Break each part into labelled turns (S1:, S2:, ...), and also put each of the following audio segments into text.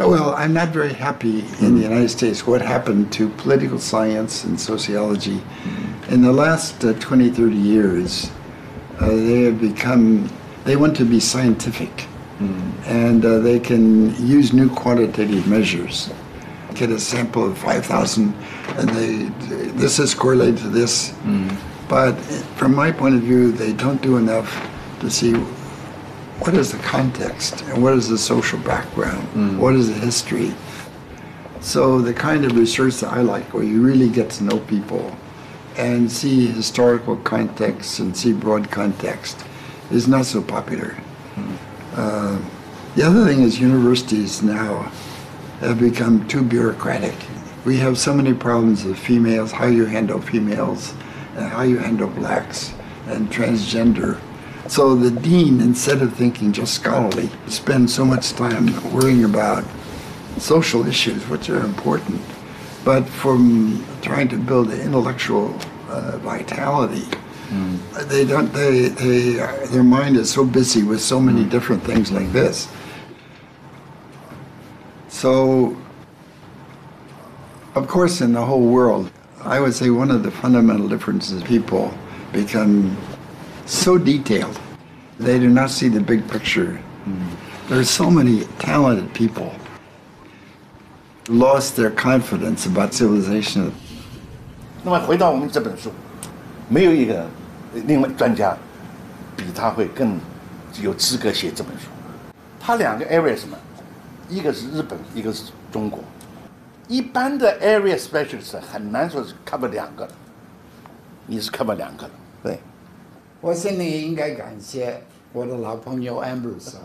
S1: Well, I'm not very happy in the United States what happened to political science and sociology. In the last 20, 30 years, they want to be scientific. And they can use new quantitative measures. Get a sample of 5,000 and this is correlated to this. But from my point of view, they don't do enough to see what is the context and what is the social background, what is the history. So the kind of research that I like, where you really get to know people and see historical context and see broad context, is not so popular. The other thing is universities now have become too bureaucratic. We have so many problems with females, how you handle females, and how you handle blacks and transgender. So the dean, instead of thinking just scholarly, spends so much time worrying about social issues, which are important, but from trying to build intellectual vitality. Their mind is so busy with so many different things like this. So, of course, in the whole world, I would say one of the fundamental differences, people become so detailed. They do not see the big picture. There are so many talented people lost their confidence about civilization.
S2: 那么回到我们这本书，没有一个另外专家比他会更有资格写这本书。他两个 area 什么？一个是日本，一个是中国。一般的 area specialist 很难说是 cover 两个，你是 cover 两个了。对，
S1: 我心里应该感谢我的老朋友 Ambrose。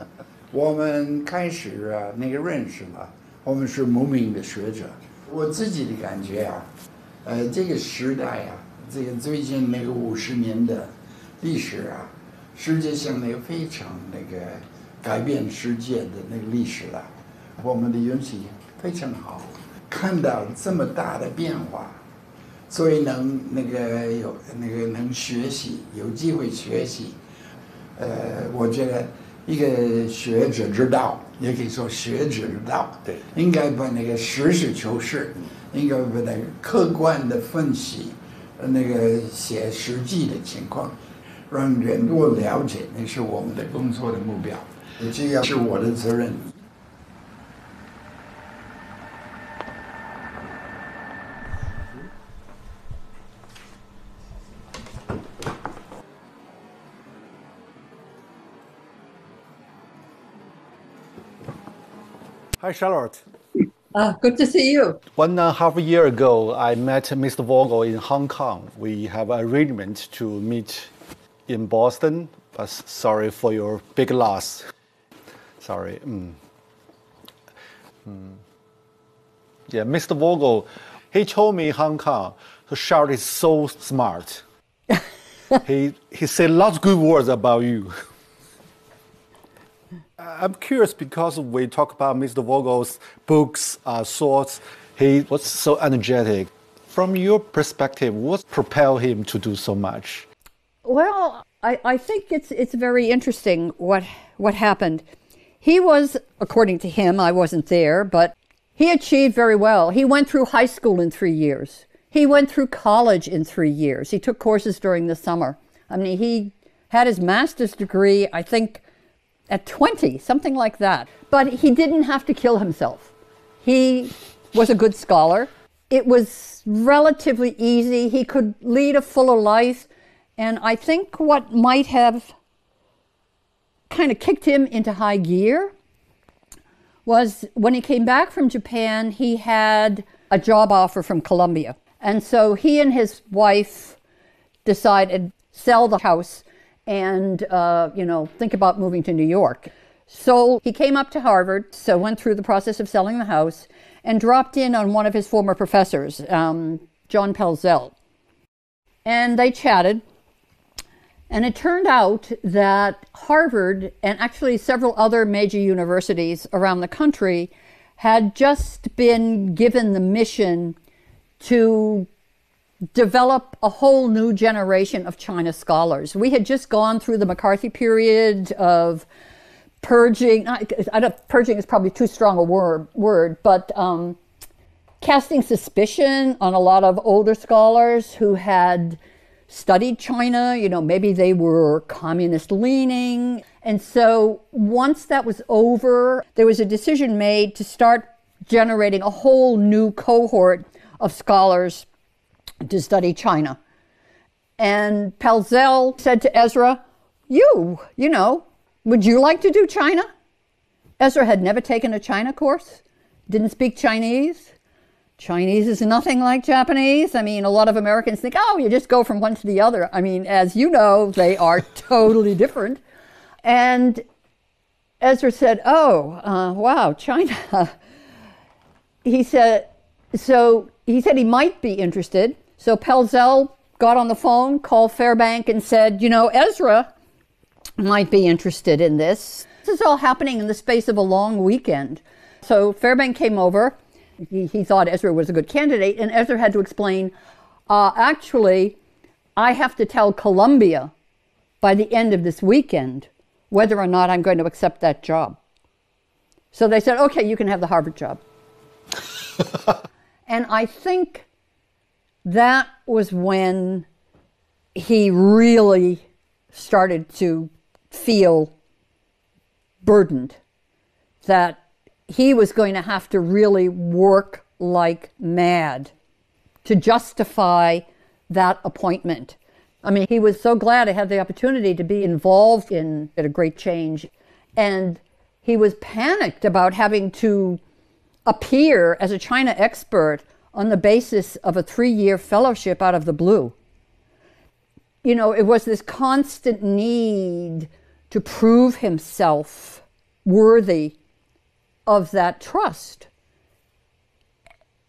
S1: 我们开始那个认识了，我们是无名的学者。我自己的感觉这个时代这个最近那个50年的历史世界上那个非常那个改变世界的那个历史了。我们的运气非常好，看到这么大的变化，所以能学习，有机会学习。我觉得一个学者之道，也可以说学者之道，
S2: 对，
S1: 应该把那个实事求是，应该把那个客观的分析，写实际的情况，让人多了解，那是我们的工作的目标，这也是我的责任。
S3: Hi, Charlotte.
S4: Good to see you.
S3: 1.5 years ago, I met Mr. Vogel in Hong Kong. We have an arrangement to meet in Boston, but sorry for your big loss. Sorry. Yeah, Mr. Vogel, he told me in Hong Kong, Charlotte is so smart. he said lots of good words about you. I'm curious because we talk about Mr. Vogel's books, thoughts. He was so energetic. From your perspective, what propelled him to do so much?
S4: Well, I think it's very interesting what happened. He was, according to him, I wasn't there, but he achieved very well. He went through high school in 3 years. He went through college in 3 years. He took courses during the summer. I mean, he had his master's degree, I think, at 20, something like that. But he didn't have to kill himself. He was a good scholar. It was relatively easy. He could lead a fuller life. And I think what might have kind of kicked him into high gear was when he came back from Japan, he had a job offer from Columbia. And so he and his wife decided sell the house and, think about moving to New York. So he came up to Harvard, so went through the process of selling the house, and dropped in on one of his former professors, John Pelzel. And they chatted, and it turned out that Harvard, and actually several other major universities around the country, had just been given the mission to develop a whole new generation of China scholars. We had just gone through the McCarthy period of purging, purging is probably too strong a word, but casting suspicion on a lot of older scholars who had studied China. Maybe they were communist leaning. And so once that was over, there was a decision made to start generating a whole new cohort of scholars to study China. And Pelzel said to Ezra, you know, would you like to do China? Ezra had never taken a China course, didn't speak Chinese. Chinese is nothing like Japanese. I mean, a lot of Americans think, oh, you just go from one to the other. I mean, as you know, they are totally different. And Ezra said, wow, China. He said he might be interested. So Pelzel got on the phone, called Fairbank and said, Ezra might be interested in this. This is all happening in the space of a long weekend. So Fairbank came over. He thought Ezra was a good candidate, and Ezra had to explain, actually, I have to tell Columbia by the end of this weekend whether or not I'm going to accept that job. So they said, okay, you can have the Harvard job. And I think that was when he really started to feel burdened, that he was going to have to really work like mad to justify that appointment. I mean, he was so glad to have the opportunity to be involved in a great change. And he was panicked about having to appear as a China expert on the basis of a 3-year fellowship out of the blue. It was this constant need to prove himself worthy of that trust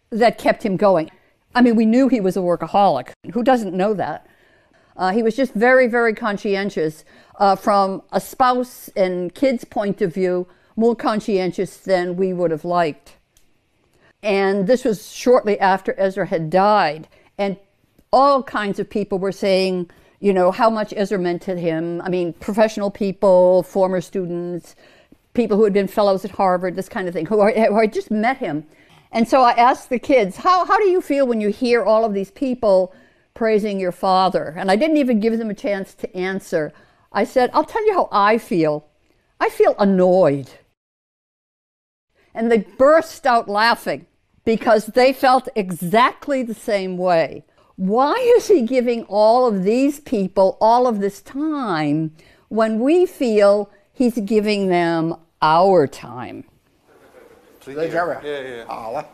S4: that kept him going. I mean, we knew he was a workaholic. Who doesn't know that? He was just very, very conscientious. From a spouse and kids' point of view, more conscientious than we would have liked. And this was shortly after Ezra had died. And all kinds of people were saying, how much Ezra meant to him. I mean, professional people, former students, people who had been fellows at Harvard, this kind of thing, who had just met him. And so I asked the kids, how do you feel when you hear all of these people praising your father? And I didn't even give them a chance to answer. I said, I'll tell you how I feel. I feel annoyed. And they burst out laughing because they felt exactly the same way. Why is he giving all of these people all of this time when we feel he's giving them our time?
S2: 在这儿啊，好了。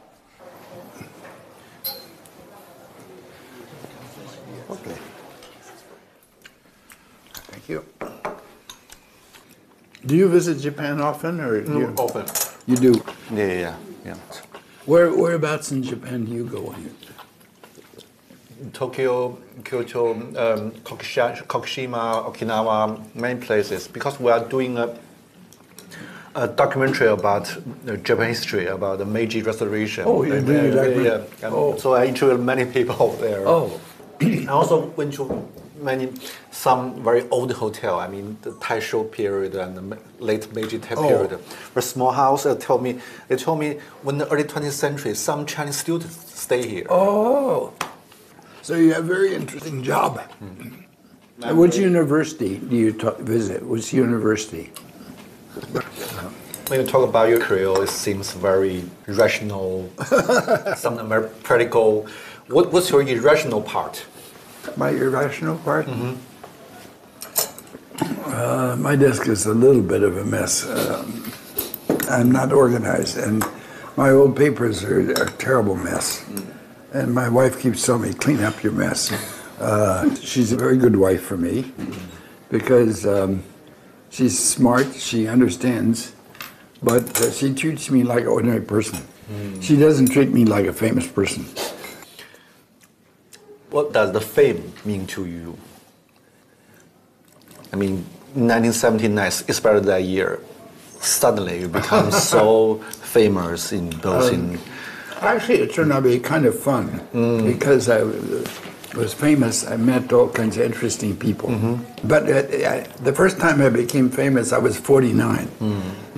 S2: Okay. Thank you.
S1: Do you visit Japan often, or
S2: Often.
S1: You do?
S2: Yeah.
S1: Whereabouts in Japan do you go?
S3: Tokyo, Kyoto, Kokushima, Okinawa, many places, because we are doing a documentary about Japan history, about the Meiji Restoration.
S1: Oh, you're doing a documentary?
S3: Yeah. So I interviewed many people there.
S1: Oh.
S3: I also went to some very old hotel. I mean, the Taisho period and the late Meiji period. A small house. They told me when the early 20th century, some Chinese students stay here.
S1: Oh. So you have a very interesting job. Mm-hmm. Which university do you visit? Which university?
S3: When you talk about your career, it seems very rational, something very practical. What's your irrational part?
S1: My irrational part?
S3: Mm-hmm.
S1: My desk is a little bit of a mess. I'm not organized, and my old papers are a terrible mess. And my wife keeps telling me, clean up your mess. She's a very good wife for me because she's smart, she understands, but she treats me like an ordinary person. She doesn't treat me like a famous person.
S3: What does the fame mean to you? I mean, 1979, especially that year, suddenly you become so famous in both in...
S1: Actually, it turned out to be kind of fun because was famous, I met all kinds of interesting people. But the first time I became famous, I was 49.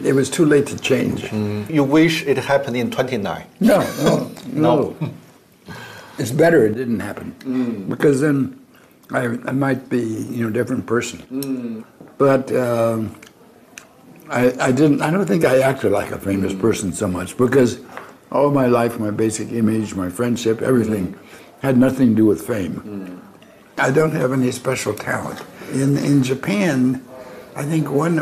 S1: It was too late to change.
S3: You wish it happened in 29?
S1: No. It's better it didn't happen, because then I might be, a different person. But I don't think I acted like a famous person so much, because all my life, my basic image, my friendship, everything had nothing to do with fame. I don't have any special talent. In Japan, I think one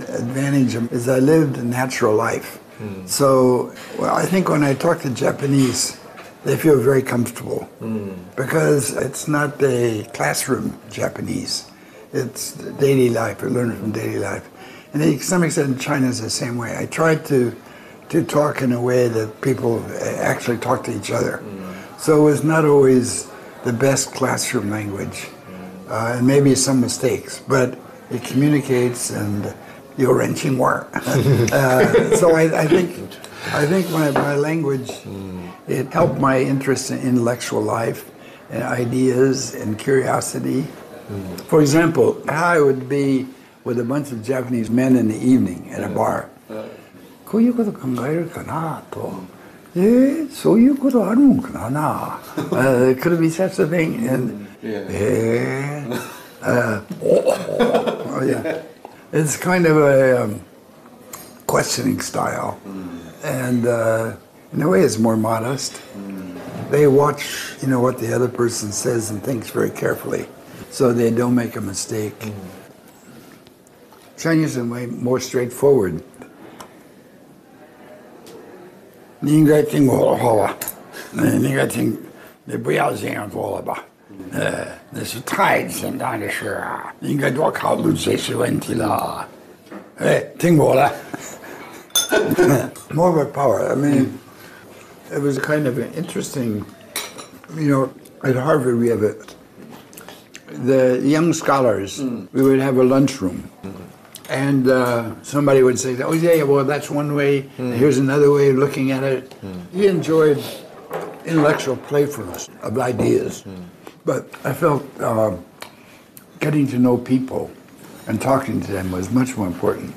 S1: advantage is I lived a natural life. So I think when I talk to Japanese, they feel very comfortable, because it's not a classroom Japanese. It's daily life, or learning from daily life. And to some extent, China is the same way. I try to talk in a way that people actually talk to each other. So it's not always the best classroom language, and maybe some mistakes, but it communicates, and you're wrenching work. So I think my language, it helped my interest in intellectual life and ideas and curiosity. For example, how I would be with a bunch of Japanese men in the evening at a bar. こういうこと考えるかなと。そういうことあるんかな。Could it be such a thing? And yeah. It's kind of a questioning style, and in a way, it's more modest. They watch, what the other person says and thinks very carefully, so they don't make a mistake. Chinese are way more straightforward. 你应该听我的话吧，你应该听，你不要这样做了吧。那是太简单的事啊，你应该多考虑这些问题了。听我的。More of a power. I mean, it was kind of an interesting, at Harvard we have the young scholars, we would have a lunchroom. And somebody would say, oh, yeah, well, that's one way. Here's another way of looking at it. He enjoyed intellectual playfulness of ideas. But I felt getting to know people and talking to them was much more important.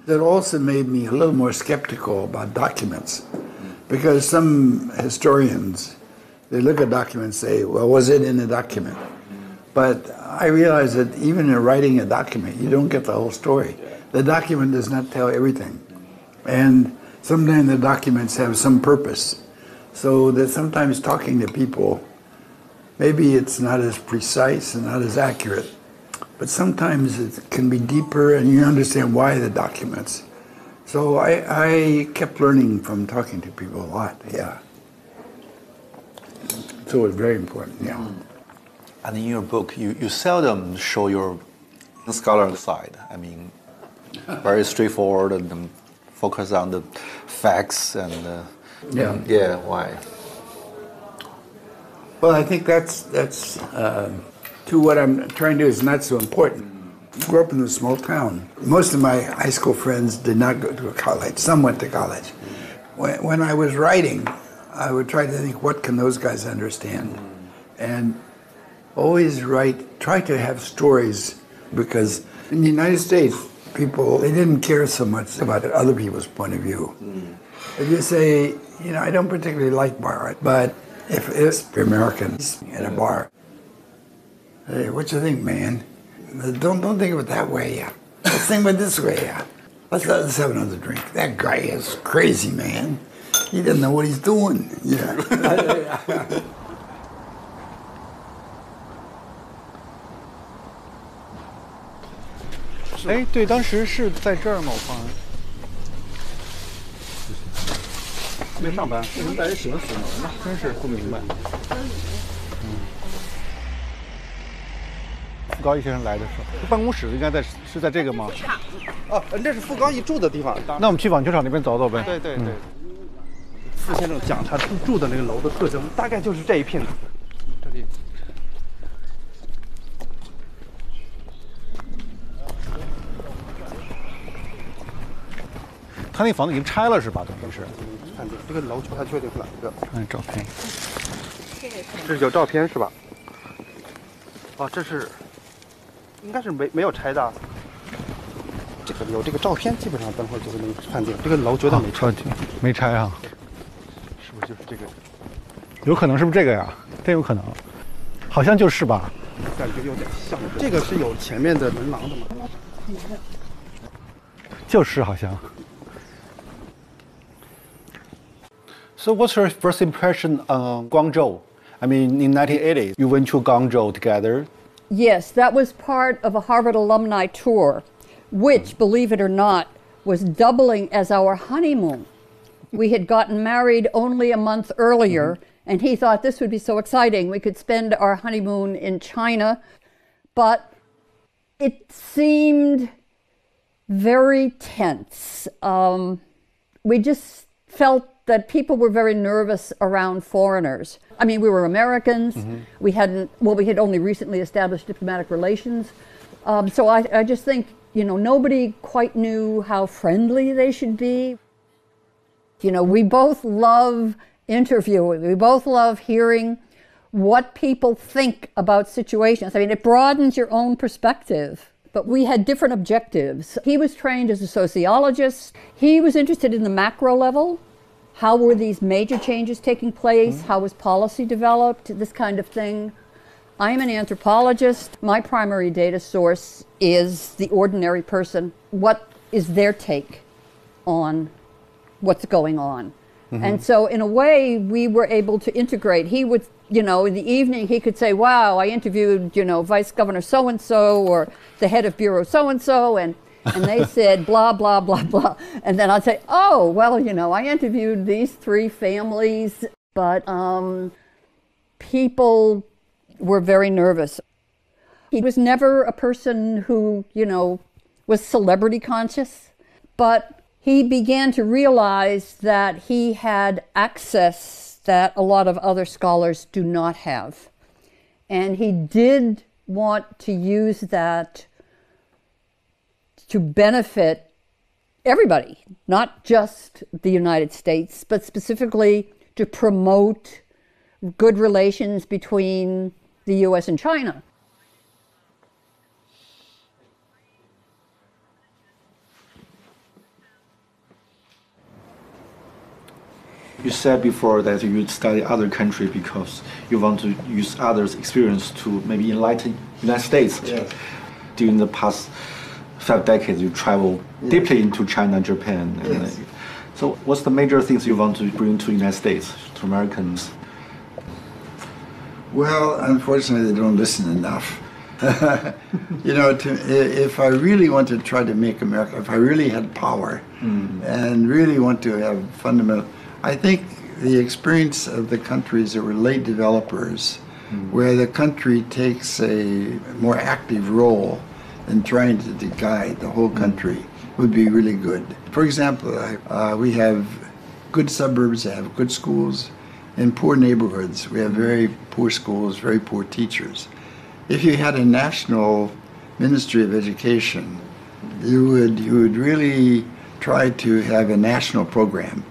S1: That also made me a little more skeptical about documents. Because some historians, they look at documents and say, well, was it in the document? But I realized that even in writing a document, you don't get the whole story. The document does not tell everything. And sometimes the documents have some purpose. So that sometimes talking to people, maybe it's not as precise and not as accurate, but sometimes it can be deeper and you understand why the documents. So I kept learning from talking to people a lot, yeah. So it was very important, yeah.
S3: And in your book, you seldom show your scholar side. I mean, very straightforward and focus on the facts and yeah, why?
S1: Well, I think that's to what I'm trying to do is not so important. I grew up in a small town. Most of my high school friends did not go to college. Some went to college. When I was writing, I would try to think, what can those guys understand? And always try to have stories, because in the United States, people, they didn't care so much about other people's point of view. If you say, I don't particularly like bar, but if it's Americans at a bar, hey, what you think, man? Don't think of it that way, yeah. Let's think of it this way, yeah. Let's have another drink. That guy is crazy, man. He doesn't know what he's doing. Yeah.
S3: 哎，对，当时是在这儿吗？我放没上班，为什么大家喜欢锁门呢？真是不明白。傅高义先生来的时候，办公室应该是在这个吗？
S5: 哦，这是傅高义住的地方。
S3: 那我们去网球场那边走走呗。
S5: 对对对。傅先生讲他住的那个楼的特征，大概就是这一片的。这里。
S3: 他那房子已经拆了是吧？等于是。
S5: 看这个楼球，他确定是哪一个？
S3: 看照片。
S5: 这是有照片是吧？哦，这是应该是没有拆的。这个有这个照片，基本上等会儿就能判定这个楼绝对没拆。
S3: 没拆啊？
S5: 是不是就是这个？
S3: 有可能是不是这个呀？真有可能，好像就是吧？
S5: 感觉有点像。这个是有前面的门廊的吗？
S3: 就是好像。So what's your first impression on Guangzhou? I mean, in 1980, you went to Guangzhou together.
S4: Yes, that was part of a Harvard alumni tour, which, believe it or not, was doubling as our honeymoon. We had gotten married only a month earlier, and he thought this would be so exciting. We could spend our honeymoon in China, but it seemed very tense. We just felt that people were very nervous around foreigners. I mean, we were Americans. We had only recently established diplomatic relations. So I just think, nobody quite knew how friendly they should be. We both love interviewing. We both love hearing what people think about situations. I mean, it broadens your own perspective. But we had different objectives. He was trained as a sociologist. He was interested in the macro level. How were these major changes taking place? How was policy developed? This kind of thing. I'm an anthropologist. My primary data source is the ordinary person. What is their take on what's going on? And so in a way, we were able to integrate. He would, in the evening, he could say, wow, I interviewed, Vice Governor so-and-so or the head of Bureau so-and-so, and they said blah, blah, blah, blah. And then I'd say, oh, well, I interviewed these 3 families, but people were very nervous. He was never a person who, was celebrity conscious, but he began to realize that he had access that a lot of other scholars do not have. And he did want to use that to benefit everybody, not just the United States, but specifically to promote good relations between the US and China.
S6: You said before that you study other countries because you want to use others' experience to maybe enlighten United States.
S1: Yes.
S6: During the past 5 decades, you travel deeply into China and Japan.
S1: Yes.
S6: So what's the major things you want to bring to United States, to Americans?
S1: Well, unfortunately, they don't listen enough. If I really want to try to make America, if I really had power and really want to have fundamental, I think the experience of the countries that were late developers, where the country takes a more active role in trying to guide the whole country, would be really good. For example, we have good suburbs that have good schools. In poor neighborhoods, we have very poor schools, very poor teachers. If you had a national Ministry of Education, you would really try to have a national program.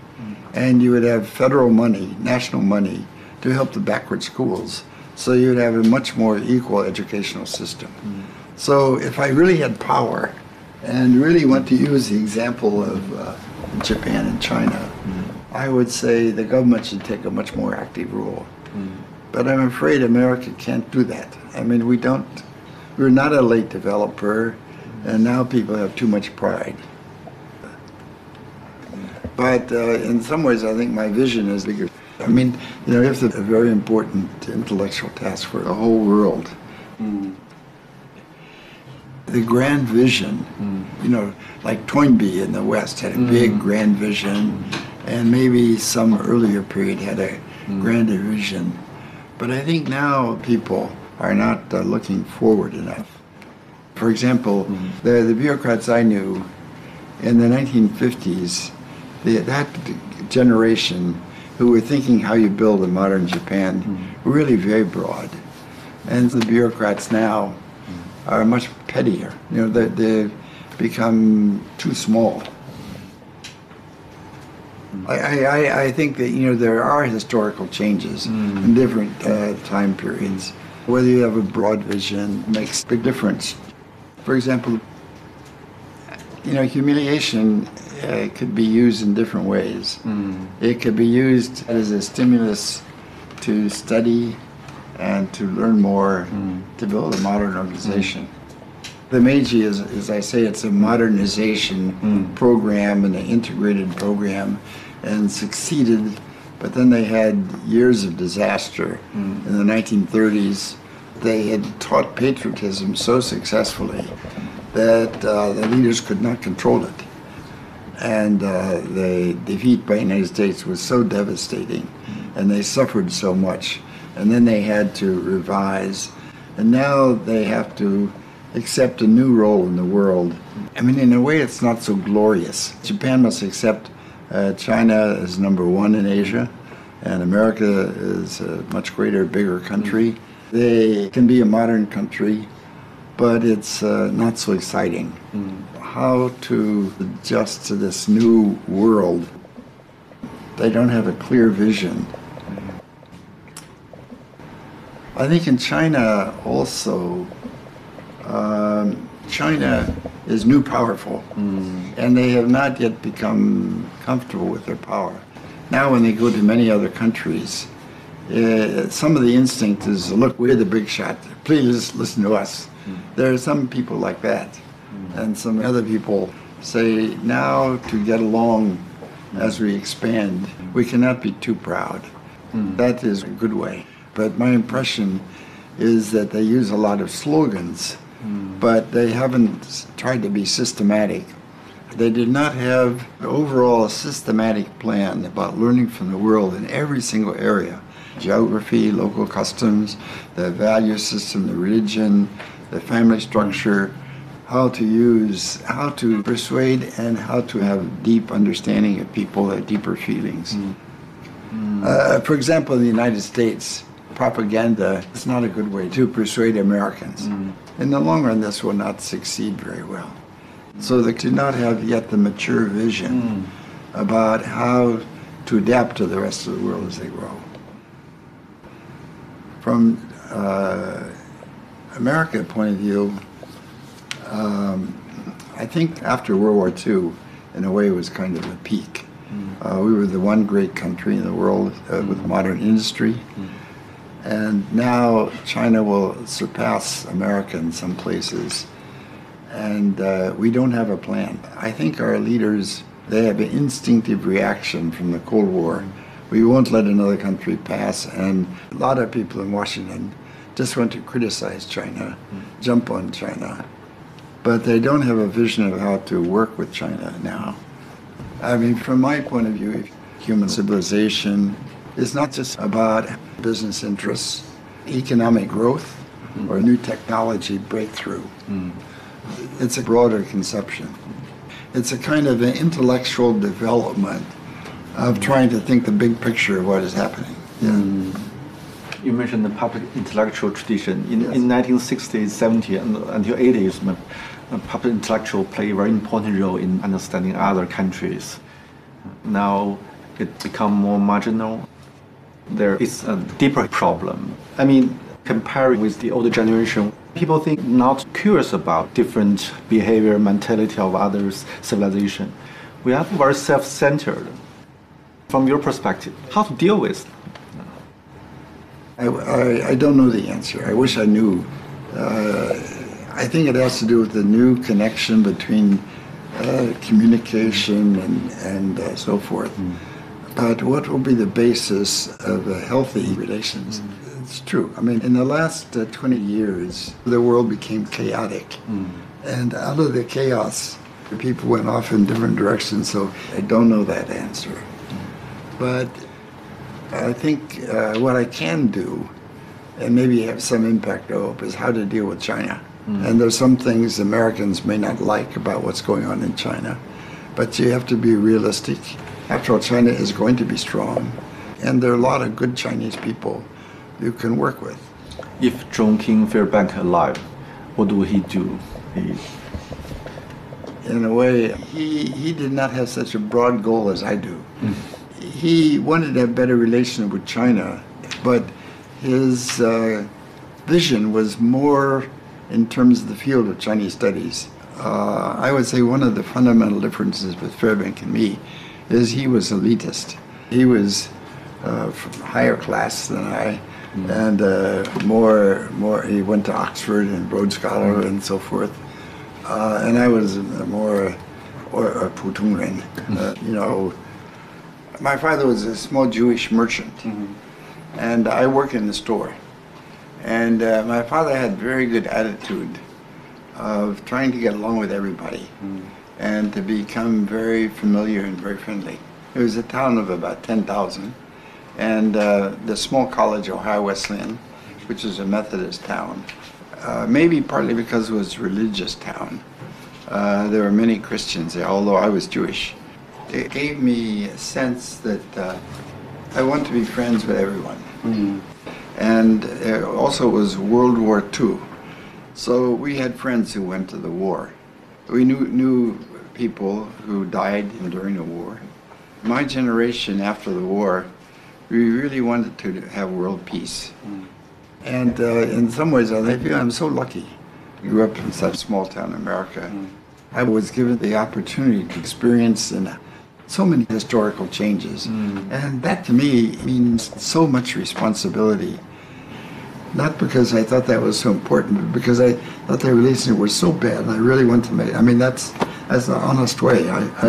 S1: And you would have federal money, national money, to help the backward schools. So you would have a much more equal educational system. So if I really had power and really want to use the example of Japan and China, I would say the government should take a much more active role. But I'm afraid America can't do that. I mean, we're not a late developer, and now people have too much pride. But in some ways, I think my vision is bigger. I mean, it's a very important intellectual task for the whole world. The grand vision, like Toynbee in the West had a big grand vision, and maybe some earlier period had a grander vision. But I think now people are not looking forward enough. For example, the bureaucrats I knew in the 1950s, that generation who were thinking how you build a modern Japan were really very broad. And the bureaucrats now are much pettier. They've become too small. I think that, there are historical changes in different time periods. Whether you have a broad vision makes a big difference. For example, humiliation could be used in different ways. It could be used as a stimulus to study and to learn more, to build a modern organization. The Meiji is, as I say, it's a modernization program and an integrated program, and succeeded, but then they had years of disaster. In the 1930s, they had taught patriotism so successfully that the leaders could not control it. And the defeat by the United States was so devastating, and they suffered so much. And then they had to revise, and now they have to accept a new role in the world. I mean, in a way, it's not so glorious. Japan must accept China as number one in Asia, and America is a much greater, bigger country. They can be a modern country, but it's not so exciting. How to adjust to this new world? They don't have a clear vision. I think in China also, China is new powerful, and they have not yet become comfortable with their power. Now when they go to many other countries, some of the instinct is, look, we're the big shot, please listen to us. There are some people like that, and some other people say, now to get along as we expand, we cannot be too proud. That is a good way. But my impression is that they use a lot of slogans, but they haven't tried to be systematic. They did not have an overall systematic plan about learning from the world in every single area. Geography, local customs, the value system, the religion, the family structure, how to persuade, and how to have deep understanding of people, their deeper feelings. For example, in the United States, propaganda is not a good way to persuade Americans. In the long run, this will not succeed very well. So they do not have yet the mature vision about how to adapt to the rest of the world as they grow. From America's point of view, I think after World War II, in a way, it was kind of a peak. We were the one great country in the world with modern industry. And now China will surpass America in some places. And we don't have a plan. I think our leaders, they have an instinctive reaction from the Cold War. We won't let another country pass. And a lot of people in Washington just want to criticize China, jump on China. But they don't have a vision of how to work with China now. I mean, from my point of view, human civilization is not just about business interests, economic growth, or new technology breakthrough. It's a broader conception. It's a kind of an intellectual development of trying to think the big picture of what is happening.
S6: You mentioned the public intellectual tradition. In 1960s, 70s, and until 80s, public intellectual play a very important role in understanding other countries. Now it become more marginal. There is a deeper problem. I mean, comparing with the older generation, people think not curious about different behavior, mentality of others, civilization. We are very self-centered. From your perspective, how to deal with?
S1: I don't know the answer. I wish I knew. I think it has to do with the new connection between communication and so forth. But what will be the basis of healthy relations? It's true. I mean, in the last 20 years, the world became chaotic. And out of the chaos, people went off in different directions, so I don't know that answer. But I think what I can do, and maybe have some impact, I hope, is how to deal with China. And there's some things Americans may not like about what's going on in China, but you have to be realistic. After all, China is going to be strong, and there are a lot of good Chinese people you can work with.
S6: If John King Fairbank alive, what would he do?
S1: In a way, he did not have such a broad goal as I do. He wanted to have better relations with China, but his vision was more in terms of the field of Chinese studies. I would say one of the fundamental differences with Fairbank and me is he was elitist. He was from higher class than I, and more. He went to Oxford and Rhodes Scholar and so forth, and I was more or 普通人. You know, my father was a small Jewish merchant, and I worked in the store. And my father had very good attitude of trying to get along with everybody and to become very familiar and very friendly. It was a town of about 10,000, and the small college, Ohio Wesleyan, which is a Methodist town, maybe partly because it was a religious town. There were many Christians there, although I was Jewish. It gave me a sense that I want to be friends with everyone. And also it was World War II. So we had friends who went to the war. We knew people who died during the war. My generation after the war, we really wanted to have world peace. And in some ways I feel I'm so lucky. I grew up in such a small town in America. I was given the opportunity to experience so many historical changes. And that to me means so much responsibility. Not because I thought that was so important, but because I thought the relations were so bad and I really want to make, I mean, that's the honest way. I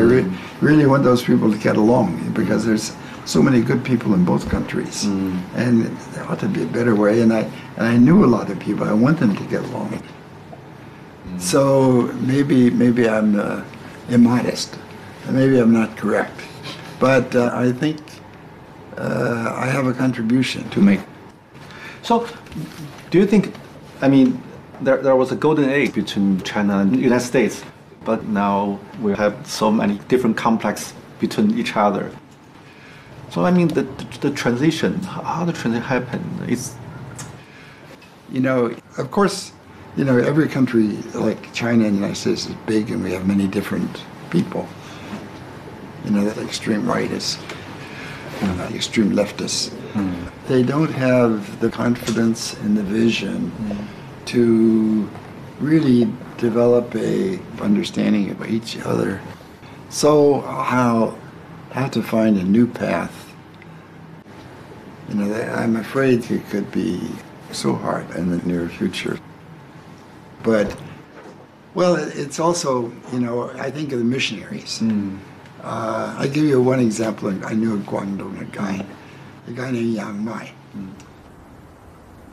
S1: really want those people to get along because there's so many good people in both countries. And there ought to be a better way, and I knew a lot of people. I want them to get along. So maybe I'm immodest. Maybe I'm not correct. But I think I have a contribution to make.
S6: So, do you think, I mean, there was a golden age between China and the United States, but now we have so many different complexes between each other. So, I mean, the transition, how the transition happened, is...
S1: You know, of course, you know, every country like China and the United States is big and we have many different people. You know, the extreme rightists, the extreme leftists. They don't have the confidence and the vision to really develop a understanding of each other. So how to find a new path. You know, I'm afraid it could be so hard in the near future. But, well, it's also, you know, I think of the missionaries. I'll give you one example. I knew a Guangdong, a guy named Yang Mai.